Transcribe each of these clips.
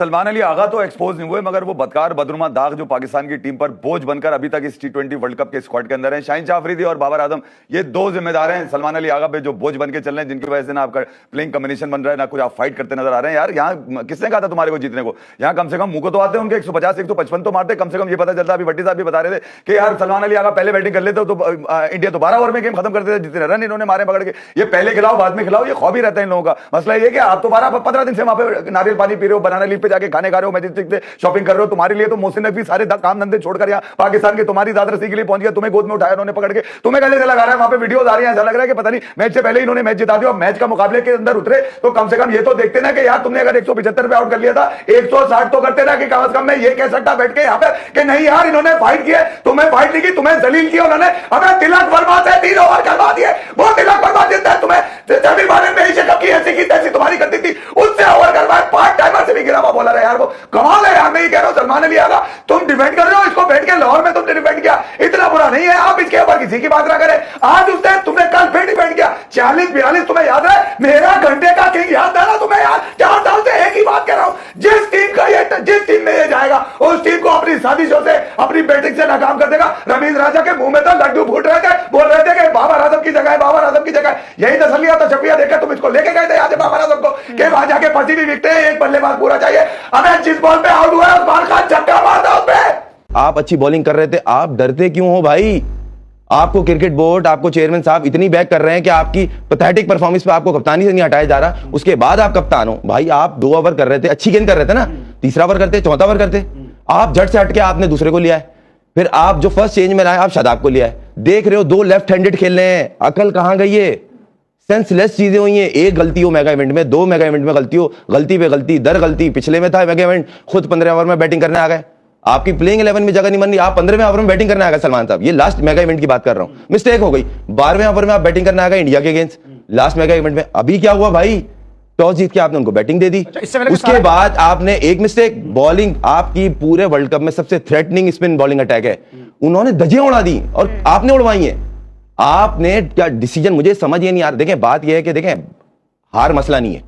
सलमान अली आगा तो एक्सपोज नहीं हुए, मगर वो बदकार बदनुमा दाग जो पाकिस्तान की टीम पर बोझ बनकर अभी तक इस T20 वर्ल्ड कप के स्क्वाड के अंदर हैं, शाहीन शाह अफरीदी और बाबर आजम, ये दो जिम्मेदार हैं सलमान अली आगा पे जो बोझ बन के चल रहे हैं, जिनकी वजह से ना आपका प्लेइंग कॉम्बिनेशन बन रहा है, ना कुछ आप फाइट करते नजर आ रहे हैं। यार यहाँ किसने कहा था तुम्हारे को जीतने को? यहाँ कम से कम मुंह को तो आते हैं उनके 150 155 तो मारते, कम से कम ये पता चलता। अभी भट्टी साहब भी बता रहे थे कि यार सलमान अली आगा पहले बैटिंग कर लेते तो इंडिया तो 12 ओवर में गेम खत्म करते थे, जितने रन इन्होंने मारे पकड़ के। ये पहले खिलाओ बाद में खिलाओ, ये ख्वाब ही रहता है इन लोगों का। मसला ये कि आप तो 12-15 दिन से वहां पे नारियल पानी पी रहे हो, बनाना लीफ पे जाके खाने खा रहे हो, मैजिस्टिक शॉपिंग कर रहे हो। तुम्हारे लिए तो मोहसिन नकवी सारे काम धंधे छोड़कर यहाँ पाकिस्तान के तुम्हारी दादरसी के लिए पहुंच गया, तुम्हें गोद में उठाया उन्होंने पकड़ के, तुम्हें गले से लगा रहा है। वहां पे वीडियोस आ रही हैं, ऐसा लग रहा है कि पता नहीं मैच से पहले इन्होंने मैच जिता दिया और मैच का मुकाबले के अंदर उतरे तो कम से कम ये तो देखते ना कि यार तुमने अगर 175 पे आउट कर लिया था, 160 तो करते ना कि कम से कम मैं ये कह सकता बैठ के यहाँ पे कि नहीं यार इन्होंने फाइट किया, तुम्हें फाइट नहीं की, तुम्हें जलील किया उन्होंने। हमें तिलक वर्मा से 3 ओवर करवा दिए, वो तिलक वर्मा देता है तुम्हें जब बारे में एशिया कप की ऐसी की तैसी तुम्हारी करती थी, उससे ओवर करवाए, पार्ट टाइमर से भी गिरा हुआ बॉलर है यार, वो कमाल है यार। मैं ये कह रहा हूं सलमान अली आगा तुम डिफेंड कर रहे हो इसको, बैठ के लाहौर में तुमने डिफेंड किया, इतना बुरा नहीं है, आप इसके ऊपर किसी की बात ना करें। आज उसने तुमने कल फिर डिफेंड किया 40-42, तुम्हें याद है मेरा घंटे का किंग याद है ना तुम्हें यार? 4 साल से एक ही बात कर रहा हूं, जिस टीम में ये जाएगा उस टीम को अपनी साजिशों से अपनी बैटिंग से नाकाम कर देगा। रमीज राजा के मुंह में तो लड्डू फूट रहे थे, बोल रहे थे कि बाबर आजम की जगह है, बाबर आजम की जगह। यही तसल्लिया तो छपिया देखकर तुम इसको लेके गए थे याद है बाबर आजम को कि वहां जाके फंसी भी विकटे हैं, एक बल्लेबाज पूरा चाहिए। हमें जिस बॉल पे आउट हुआ है उस्मान खान छक्का मारता उस पे। आप अच्छी बॉलिंग कर रहे थे, आप डरते क्यों हो भाई? आपको क्रिकेट बोर्ड, आपको चेयरमैन साहब इतनी बैक कर रहे हैं कि आपकी पैथेटिक परफॉर्मेंस पे आपको कप्तानी से नहीं हटाया जा रहा, उसके बाद आप कप्तान हो। भाई आप 2 ओवर कर रहे थे, अच्छी गेंद कर रहे थे ना, तीसरा ओवर करते, चौथा ओवर करते, आप झट से हट के आपने दूसरे को लिया है। फिर आप जो फर्स्ट चेंज में लाए आप शादाब को लिया है। देख रहे हो 2 लेफ्ट हैंडेड खेल रहे हैं, अकल कहां गई है? सेंसलेस चीजें हुई हैं। एक गलती हो मेगा इवेंट में, 2 मेगा इवेंट में गलती हो, गलती पे गलती दर गलती। पिछले में था मेगा इवेंट, खुद 15 ओवर में बैटिंग करने आ गए, आपकी प्लेइंग 11 में जगह नहीं बन रही, आप 15वें ओवर में बैटिंग करने आ गए सलमान साहब। ये लास्ट मेगा इवेंट की बात कर रहा हूं, मिस्टेक हो गई। 12वें ओवर में आप बैटिंग करने आ गए इंडिया के अगेंस्ट लास्ट मेगा इवेंट में। अभी क्या हुआ भाई? टॉस जीत के आपने उनको बैटिंग दे दी। उसके बाद आपने एक मिस्टेक, बॉलिंग आपकी पूरे वर्ल्ड कप में सबसे थ्रेटनिंग स्पिन बॉलिंग अटैक है, उन्होंने धज्जियां उड़ा दी और आपने उड़वाई है। आपने क्या डिसीजन, मुझे समझ ये नहीं आ रहा। देखें बात यह है कि देखें हार मसला नहीं है,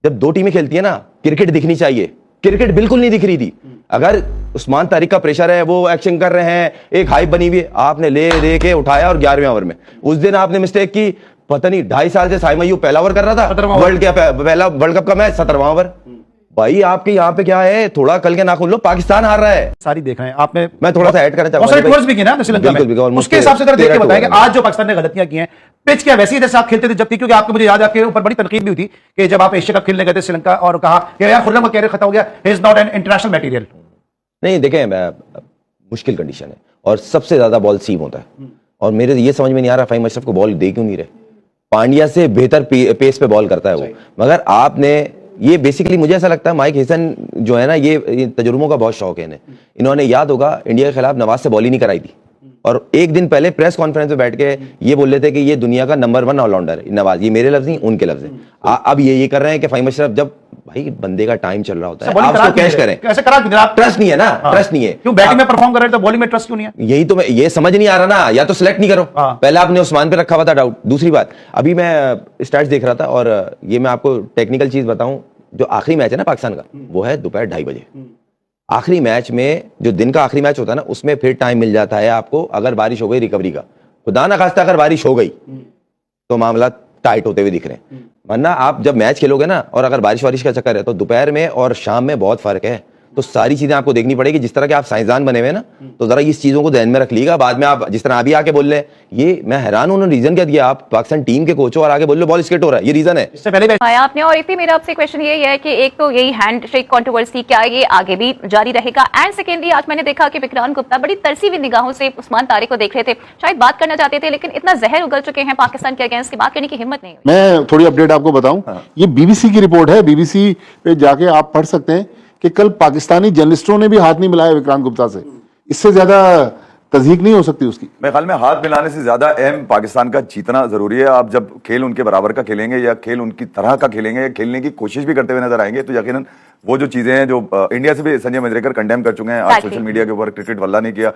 जब 2 टीमें खेलती है ना क्रिकेट दिखनी चाहिए, क्रिकेट बिल्कुल नहीं दिख रही थी। अगर उस्मान तारिक का प्रेशर है, वो एक्शन कर रहे हैं, एक हाइप बनी हुई है, आपने ले दे के उठाया और 11वें ओवर में उस दिन आपने मिस्टेक की। पता नहीं 2.5 साल से साइम अय्यूब पहला ओवर कर रहा था पहला वर्ल्ड कप का मैच, 17वां ओवर। भाई आपके यहाँ पे क्या है, थोड़ा कल के नाखून लो, पाकिस्तान हार रहा है। सारी देख रहे हैं आपने, मैं थोड़ा सा ऐड करना चाहूंगा, भी किया ना श्रीलंका में, उसके हिसाब से देख के बताएंगे आज जो पाकिस्तान ने गलतियां की हैं। पिच क्या वैसी जैसे आप खेलते थे जब थी, क्योंकि आपको मुझे याद है आपके ऊपर बड़ी तनकीद भी हुई थी कि जब आप एशिया कप खेलने गए थे श्रीलंका और कहा कि यार खुर्रम का कैरियर खत्म हो गया, he is not an international material. नहीं देखें, मुश्किल कंडीशन है और सबसे ज्यादा बॉल सीम होता है, और मेरे ये समझ में नहीं आ रहा फाहिम अशरफ को बॉल दे क्यों नहीं रहे। पांड्या से बेहतर पेस पे बॉल करता है वो, मगर आपने ये बेसिकली मुझे ऐसा लगता है माइक हेसन जो है ना, ये तजुर्बों का बहुत शौक है इन्हें। इन्होंने याद होगा इंडिया के खिलाफ नवाज से बॉल ही नहीं कराई थी, और एक दिन पहले प्रेस कॉन्फ्रेंस में बैठ के ये बोल रहे थे कि ये दुनिया का नंबर 1 ऑलराउंडर है नवाज। ये मेरे लफ्ज नहीं उनके लफ्ज हैं। अब ये कर रहे हैं कि फाहिम अशरफ, जब भाई बंदे का टाइम चल रहा होता है आप उसको कैश करें, कैसे करा? ट्रस्ट नहीं है ना, ट्रस्ट नहीं है। क्यों बैटिंग में परफॉर्म कर रहे थे, बॉलिंग में ट्रस्ट क्यों नहीं है? यही तो मैं ये समझ नहीं आ रहा ना, या तो सिलेक्ट नहीं करो। पहले आपने उस्मान पे रखा हुआ था डाउट। दूसरी बात, अभी मैं स्टैट्स देख रहा था और ये मैं आपको टेक्निकल चीज बताऊं, जो आखिरी मैच है ना पाकिस्तान का, वो है दोपहर 2:30 बजे। आखिरी मैच में, जो दिन का आखिरी मैच होता है ना, उसमें फिर टाइम मिल जाता है आपको, अगर बारिश हो गई रिकवरी का, खुदा ना खास्ता अगर बारिश हो गई तो मामला टाइट होते हुए दिख रहे हैं। वरना आप जब मैच खेलोगे ना, और अगर बारिश वारिश का चक्कर है, तो दोपहर में और शाम में बहुत फर्क है। तो सारी चीजें आपको देखनी पड़ेगी। जिस तरह के आप साइंसदान बने हुए ना, तो जरा इस चीजों को ध्यान में रख लीजिएगा। बाद में आप जिस तरह अभी आके बोल रहे हैं, ये मैं हैरान हूं, उन्होंने रीजन क्या दिया? आप पाकिस्तान टीम के कोच हो और आगे बोल लो बॉल स्किट हो रहा है, ये रीजन है? इससे पहले आपने, और इतनी मेरा आपसे क्वेश्चन ये है कि एक तो यही हैंडशेक कंट्रोवर्सी, क्या ये आगे भी जारी रहेगा? एंड सेकेंडली, आज मैंने देखा कि विक्रांत गुप्ता बड़ी तरसी हुई निगाहों से उस्मान तारिक को देख रहे थे, शायद बात करना चाहते थे, लेकिन इतना जहर उगल चुके हैं पाकिस्तान के अगेंस्ट की बात करने की हिम्मत नहीं हुई। मैं थोड़ी अपडेट आपको बताऊं, ये बीबीसी की रिपोर्ट है, बीबीसी पे जाके आप पढ़ सकते हैं कि कल पाकिस्तानी जर्नलिस्टों ने भी हाथ नहीं मिलाया विक्रांत गुप्ता से। इससे ज्यादा तस्दीक नहीं हो सकती उसकी। मेरे ख्याल में हाथ मिलाने से ज्यादा अहम पाकिस्तान का जीतना जरूरी है। आप जब खेल उनके बराबर का खेलेंगे या खेल उनकी तरह का खेलेंगे या खेलने की कोशिश भी करते हुए नजर आएंगे, तो यकीनन वो जो चीजें हैं जो इंडिया से भी संजय मंजरेकर कंडेम कर चुके हैं आज Exactly. सोशल मीडिया के ऊपर, क्रिकेट वल्ला ने किया,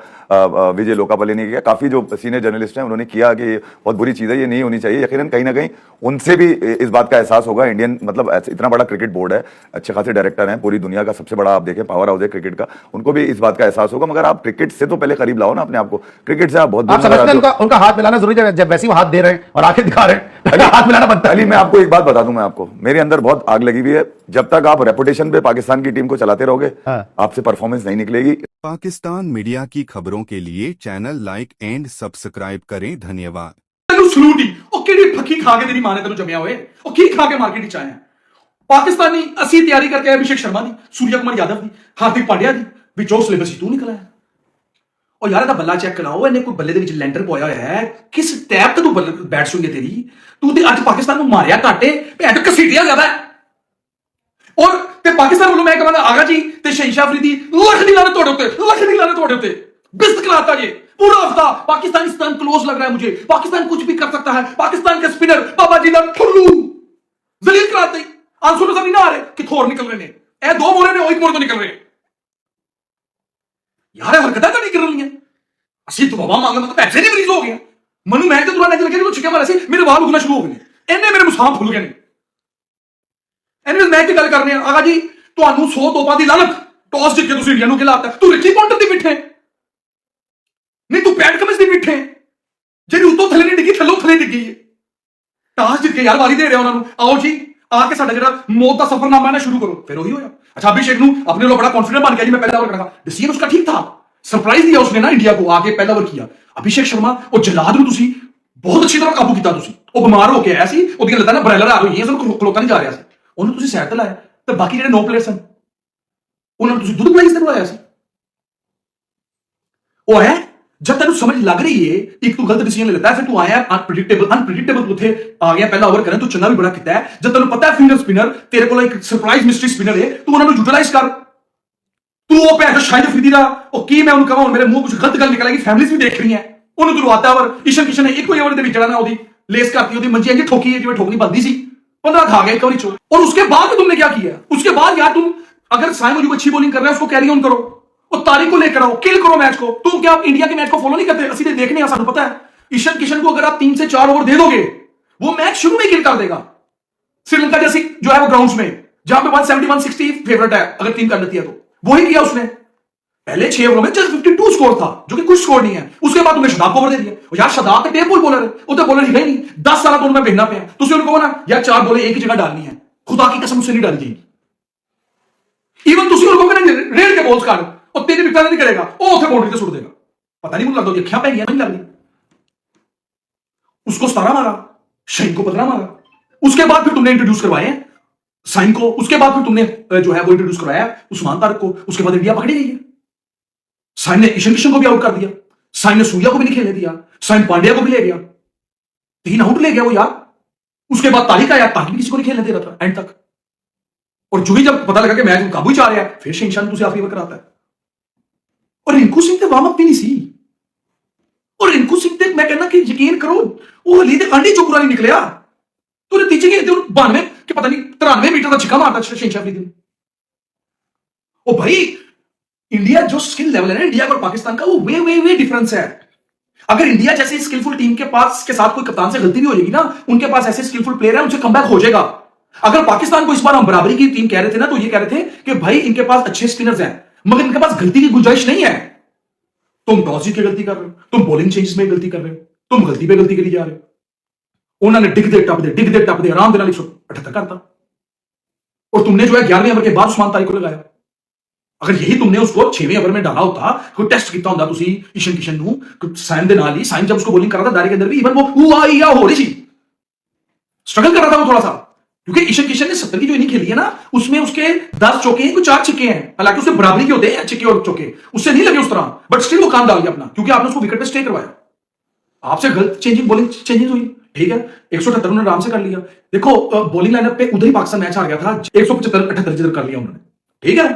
विजय लोकापल्ली ने किया, काफी जो सीनियर जर्नलिस्ट हैं उन्होंने किया कि ये बहुत बुरी चीज है, ये नहीं होनी चाहिए। यकीनन कहीं ना कहीं उनसे भी इस बात का एहसास होगा। इंडियन मतलब इतना बड़ा क्रिकेट बोर्ड है, अच्छे खासे डायरेक्टर हैं, पूरी दुनिया का सबसे बड़ा आप देखें पावर हाउस है क्रिकेट का, उनको भी इस बात का एहसास होगा। मगर आप क्रिकेट से तो पहले करीब लाओ ना अपने आप को, क्रिकेट से आप बहुत दूर आप नजर समझते आते हैं हो। उनका हाथ मिलाना जरूरी है? जब वैसे ही वो हाथ दे रहे हैं और आंखें दिखा रहे हैं तो हाथ मिलाना बनता है। अली मैं आपको एक बात बता दूं, मैं आपको, मेरे अंदर बहुत आग लगी हुई है। जब तक आप रेपुटेशन पे पाकिस्तान की टीम को चलाते रहोगे, आपसे परफॉर्मेंस नहीं निकलेगी। पाकिस्तान मीडिया की खबरों के लिए चैनल लाइक एंड सब्सक्राइब करें। धन्यवाद। ਤੈਨੂੰ ਸਲੂਟ ਹੀ ਉਹ ਕਿਹੜੀ ਫੱਕੀ ਖਾ ਕੇ ਤੇਰੀ ਮਾਂ ਨੇ ਤੈਨੂੰ ਜੰਮਿਆ ਹੋਏ ਉਹ ਕੀ ਖਾ ਕੇ ਮਾਰਕੀਟ ਵਿੱਚ ਆਇਆ ਪਾਕਿਸਤਾਨੀ ਅਸੀਂ ਤਿਆਰੀ ਕਰਕੇ ਆਏ ਅਭਿਸ਼ੇਕ ਸ਼ਰਮਾ ਦੀ ਸੂਰਿਆ ਕੁਮਾਰ ਯਾਦਵ ਦੀ ਹਾਰਦਿਕ ਪਾਂਡਿਆ ਦੀ ਵਿੱਚੋਂ ਸਿਲੇਬਸ ਤੂੰ ਨਿਕਲ ਆਇਆ ਉਹ ਯਾਰ ਇਹਦਾ ਬੱਲਾ ਚੈੱਕ ਕਰਾਓ ਇਹਨੇ ਕੋਈ ਬੱਲੇ ਦੇ ਵਿੱਚ ਲੈਂਟਰ ਪੋਇਆ ਹੋਇਆ ਹੈ ਕਿਸ ਟੈਪ ਤੇ ਤੂੰ ਬੈਟ ਸੁਣਗੇ ਤੇਰੀ ਤੂੰ ਤੇ ਅੱਜ ਪਾਕਿਸਤਾਨ ਨੂੰ ਮਾਰਿਆ ਘਾਟੇ ਭੈਣ ਚੋ ਕਸੀਟਿਆ ਜ਼ਿਆਦਾ ਔਰ ਤੇ ਪਾਕਿਸਤਾਨ ਵੱਲੋਂ ਮੈਂ ਕਹਾਂਗਾ ਆਗਾ ਜੀ ਤੇ ਸ਼ਹਿਨशाह ਅਫਰੀਦੀ ਲੱਖ ਦੀ ਲਾਨਤ ਤੁਹਾਡੇ ਉੱਤੇ ਲੱਖ ਦੀ ਲਾਨਤ ਤੁਹਾਡੇ ਉੱਤੇ बिस्त खिलाता ये पूरा हफ्ता पाकिस्तानी स्टन क्लोज लग रहा है मुझे पाकिस्तान कुछ भी कर सकता है पाकिस्तान के स्पिनर बाबा जी दा ठुल्लू जलील कराते आंसू नजर नहीं आ रहे कि थोर निकल रहे ने ए दो मोरे ने एक मोर तो निकल रहे यार हरकतां तो नहीं कर रही हैं असि तो बाबा मांगे मतलब पैसे नहीं मरीज हो गए मनु मैं तो दुराने लगे तो छिके मारे से मेरे वाल उगना शुरू हो गए इन्ने मेरे मुसाम फुल गए ने एनीवेज मैं की गल करने आगा जी ਤੁਹਾਨੂੰ 100 ਤੋਪਾਂ ਦੀ ਲਾਨਤ ਟੌਸ ਜਿੱਤ ਕੇ ਤੁਸੀਂ ਇੰਡੀਆ ਨੂੰ ਖਿਲਾਤਾ ਤੂੰ ਰਿੱਕੀ ਪੌਂਟਰ ਦੀ ਪਿੱਠੇ नहीं तू पैड कमिज नहीं बिठे जी उतो थले नहीं डिगी थलो थले डिगी है टास जित के यार वारी दे रहे उन्होंने आओ जी आके साडा जेड़ा मौत दा सफरनामा है शुरू करो फिर वही होया अच्छा अभिषेक नु अपने लो बड़ा कॉन्फिडेंट बन गया जी मैं पहला ओवर करूंगा डिसीजन उसका ठीक था सरप्राइज दिया उसने ना इंडिया को आके पहला ओवर किया अभिषेक शर्मा और जलाद नु तुसी बहुत अच्छी तरह काबू किया तुसी ओ बीमार हो के आया सी ओदी लत्तां ना ब्रेलर आ रही है सब खलोता नहीं जा रहा सी ओनु तुसी साइड ते लाया ते बाकी जेड़े नो प्लेयर सन उन्होंने तुसी दूध प्लेयर ते बुलाया सी ओ है जब तेन समझ लग रही है एक तू गलत डिसीजन ले लेता है फिर तू आया अनप्रिडिक्टेबल तू थे आ गया पहला ओवर करें तू चंगा भी बड़ा किया है जब तेन पता है फिंगर स्पिनर तेरे को एक सरप्राइज मिस्ट्री स्पिनर है तू उन्होंने यूटिलाइज कर तू वो पे शायद अफरीदी दा ओ की मैं उन्हें कहां मेरे मुंह कुछ गलत गल निकलेगी फैमिलीज भी देख रही हैं उन्हें तू रुआता ओवर ईशान किशन ने एक ही ओवर दे विच ना ओदी लेस करती ओदी मंजी इंज ठोकी है जिवें ठोकनी बनती सी 15 खा गया एक ओवर चो और उसके बाद तुमने क्या किया उसके बाद यार तुम अगर साइम अयूब अच्छी बॉलिंग कर रहा है उसको कैरी ऑन करो और तारीख को लेकर आओ किल करो मैच को तुम क्या इंडिया के मैच को फॉलो नहीं करते असली देखने सानू पता है ईशान किशन को अगर आप 3 से 4 ओवर दे दोगे वो मैच शुरू में किल कर देगा श्रीलंका जैसी जो है वो ग्राउंड्स में जहां पे 170 160 फेवरेट है अगर टीम कर लेती है तो वही किया उसने पहले 6 ओवरों में जस्ट 52 स्कोर था जो कि कुछ स्कोर नहीं है उसके बाद तुमने शदाब को ओवर दे दिया और यार शदाब का टेप बॉलर है वो तो बॉलर ही नहीं 10 साल तो उनमें भेजना पे तुम उनको कहो ना यार 4 बॉलें एक ही जगह डालनी है खुदा की कसम उससे नहीं डाली जाएगी इवन तुम उनको कहना रेड के बॉल्स काट और तेरी विकटा नहीं करेगा वो उसे बाउंड्री से सुट देगा पता नहीं मुझे लगता अखियां पै गई नहीं लग रही उसको 17 मारा शाइन को 15 मारा उसके बाद फिर तुमने इंट्रोड्यूस करवाए साइन को उसके बाद फिर तुमने जो है वो इंट्रोड्यूस करवाया उस्मान तारिक को उसके बाद इंडिया पकड़ी गई है साइन ने ईशान किशन को भी आउट कर दिया साइन ने सूर्या को भी नहीं खेलने दिया साइन पांड्या को भी ले गया 3 आउट ले गया वो यार उसके बाद तारिक आया तारिक किसी को नहीं खेलने दे रहा था एंड तक और जो ही जब पता लगा कि मैच काबू च आ रहा है फिर शहनशाह ने आखिरी ओवर कराता है और रिंकू सिंह तो वार्म अप भी नहीं सी और रिंकू सिंह ते मैं कहना कि यकीन करो वो हली ते अंडी चो पूरा नहीं निकलिया तो नतीजे के 92 के पता नहीं 93 मीटर का छिक्का मारता शहनशाह अफरीदी ने ओ भाई इंडिया जो स्किल लेवल है ना इंडिया और पाकिस्तान का वो वे डिफरेंस है अगर इंडिया जैसी स्किलफुल टीम के पास के साथ कोई कप्तान से गलती भी हो जाएगी ना उनके पास ऐसे स्किलफुल प्लेयर है उनसे कमबैक हो जाएगा अगर पाकिस्तान को इस बार हम बराबरी की टीम कह रहे थे ना तो ये कह रहे थे कि भाई इनके पास अच्छे स्पिनर्स हैं मगर इनके पास गलती की गुंजाइश नहीं है तुम टॉस जीत के गलती कर रहे हो तुम बॉलिंग चेंजेस में गलती कर रहे हो तुम गलती पे गलती करी जा रहे हो उन्होंने डिग दे टप दे आराम देना 178 करता और तुमने जो है 11वें ओवर के बाद उस्मान तारिक को लगाया अगर यही तुमने उसको 6वें ओवर में डाला होता कोई टेस्ट किया होता तुसी ईशान किशन नु साइन दे नाल ही साइन जब उसको बॉलिंग कर रहा था दायरे के अंदर भी इवन वो हुआ या हो रही थी स्ट्रगल कर रहा था वो थोड़ा सा क्योंकि ईशान किशन ने 70 की जो इनिंग खेली है ना उसमें उसके 10 चौके हैं कुछ 4 छिक्के हैं हालांकि उसमें बराबरी के होते हैं छिक्के और चौके उससे नहीं लगे उस तरह बट स्टिल वो काम डाल गया अपना क्योंकि आपने उसको विकेट पे स्टे करवाया आपसे गलत बॉलिंग चेंजिंग हुई ठीक है 178 उन्होंने आराम से कर लिया देखो बॉलिंग लाइनअप पे उधर ही पाकिस्तान मैच हार गया था 175-78 जिधर कर लिया उन्होंने ठीक है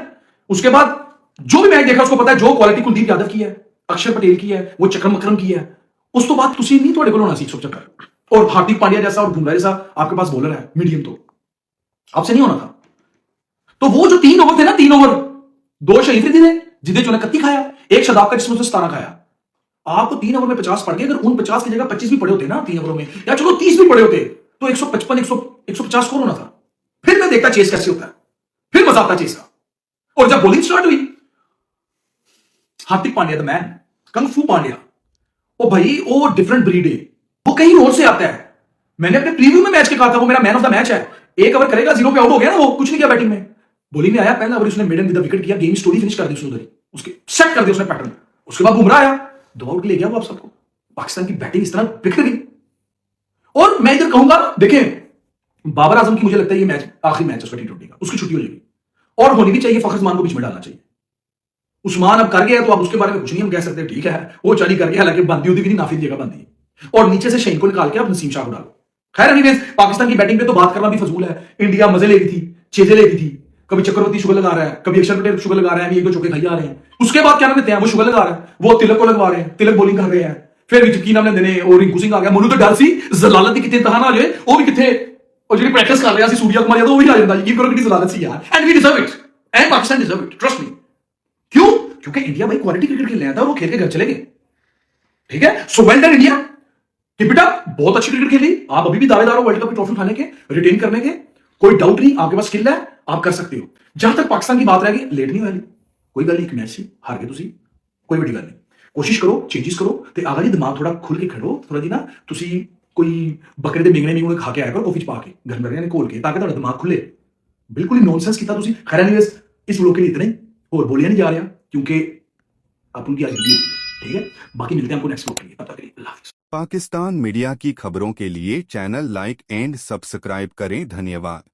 उसके बाद जो भी मैच देखा उसको पता है जो क्वालिटी कुलदीप यादव की है अक्षर पटेल की है वो चक्रम मकरम की है उस तो बाद तुसी नहीं थोड़े को होना सी 175 और हार्दिक पांड्या जैसा और बुमराह जैसा आपके पास बॉलर है मीडियम तो आपसे नहीं होना था तो वो जो 3 ओवर थे ना, 3 ओवर, 2 शहीद थे जिन्हें जो 31 खाया, एक शदाब का जिसमें 17 खाया। आपको 3 ओवर में 50 पड़ गए। अगर उन 50 की जगह 25 भी पड़े होते ना 3 ओवरों में, या चलो 30 भी पड़े होते, तो 155 150 स्कोर होना था। फिर मैं देखता चेस कैसे होता है, फिर मजा आता चेस का। और जब बॉलिंग स्टार्ट हुई, हार्दिक पांड्या द मैन, कंग फू पांड्या, ओ भाई वो डिफरेंट ब्रीड है, वो कहीं और से आता है। मैंने अपने प्रीव्यू में मैच के कहा था वो मेरा मैन ऑफ द मैच है। 1 ओवर करेगा, 0 पे आउट हो गया ना, वो कुछ नहीं किया बैटिंग में, बॉलिंग में आया, पहला ओवर उसने मिडन विद विकेट किया, गेम स्टोरी फिनिश कर दी उसने उधर ही, उसके सेट कर दिया उसने पैटर्न। उसके बाद बुमराह आया, 2 आउट ले गया वो आप सबको। पाकिस्तान की बैटिंग इस तरह बिखर गई। और मैं इधर कहूंगा, देखें बाबर आजम की मुझे लगता है ये मैच आखिरी मैच है उसका T20 का, उसकी छुट्टी हो जाएगी और होनी भी चाहिए। फखर उस्मान को बीच में डालना चाहिए। उस्मान अब कर गया तो अब उसके बारे में कुछ नहीं हम कह सकते, ठीक है वो चली कर गया, हालांकि बंदी होती भी नहीं, नाफी जगह बंदी है। और नीचे से शहीन को निकाल के अब नसीम शाह को डालो। खैर एनीवेज, पाकिस्तान की बैटिंग पे तो बात करना भी फजूल है। इंडिया मजे ले रही थी, चेजें ले रही थी, कभी चक्रवर्ती शुगर लगा रहा है, कभी अक्षर पटेल शुगर लगा रहे हैं, 1-2 चौके खाई जा रहे हैं। उसके बाद क्या नाम लेते हैं, वो शुगर लगा रहा है, वो तिलक को लगवा रहे हैं, तिलक बॉलिंग कर रहे हैं। फिर की नाम लेते और रिंकू सिंह आ गया। मनु तो डर सी जलालत की कितने तहाना आ जाए, वो भी कितने, और जो प्रैक्टिस कर रहे हैं सूर्या कुमार यादव, वो भी आ जाता है। ये करो कितनी जलालत सी यार, and we deserve it, and Pakistan deserve it, trust me. क्यों? क्योंकि इंडिया भाई क्वालिटी क्रिकेट खेलने आता है और वो खेल के घर चले गए। ठीक है, so well done India, keep it up, बहुत अच्छी क्रिकेट खेली। आप अभी भी दावेदार हो वर्ल्ड कप की ट्रॉफी उठाने के, रिटेन करने के, कोई डाउट नहीं, आपके पास स्किल है, आप कर सकते हो। जहां तक पाकिस्तान की बात रहेगी, लेट नहीं वाली, कोई गल नहीं, एक मैच से हार गए तुसी, कोई बड़ी गल नहीं। कोशिश करो, चेंजेस करो, ते आगा जी दिमाग थोड़ा खुल के खड़ो, थोड़ा जी ना तुसी कोई बकरे दे मेंगने खा के आया करो कॉफी च पा के, घर में रहने खोल के, ताकि थोड़ा दिमाग खुले। बिल्कुल ही नॉनसेंस किया तुसी। खैर एनीवेज, इस व्लॉग के लिए इतना ही, और बोलिया नहीं जा रहा क्योंकि आप उनकी आज वीडियो होगी, ठीक है। बाकी मिलते हैं आपको नेक्स्ट व्लॉग के लिए, तब तक के लिए अल्लाह हाफिज़। पाकिस्तान मीडिया की खबरों के लिए चैनल लाइक एंड सब्सक्राइब करें। धन्यवाद।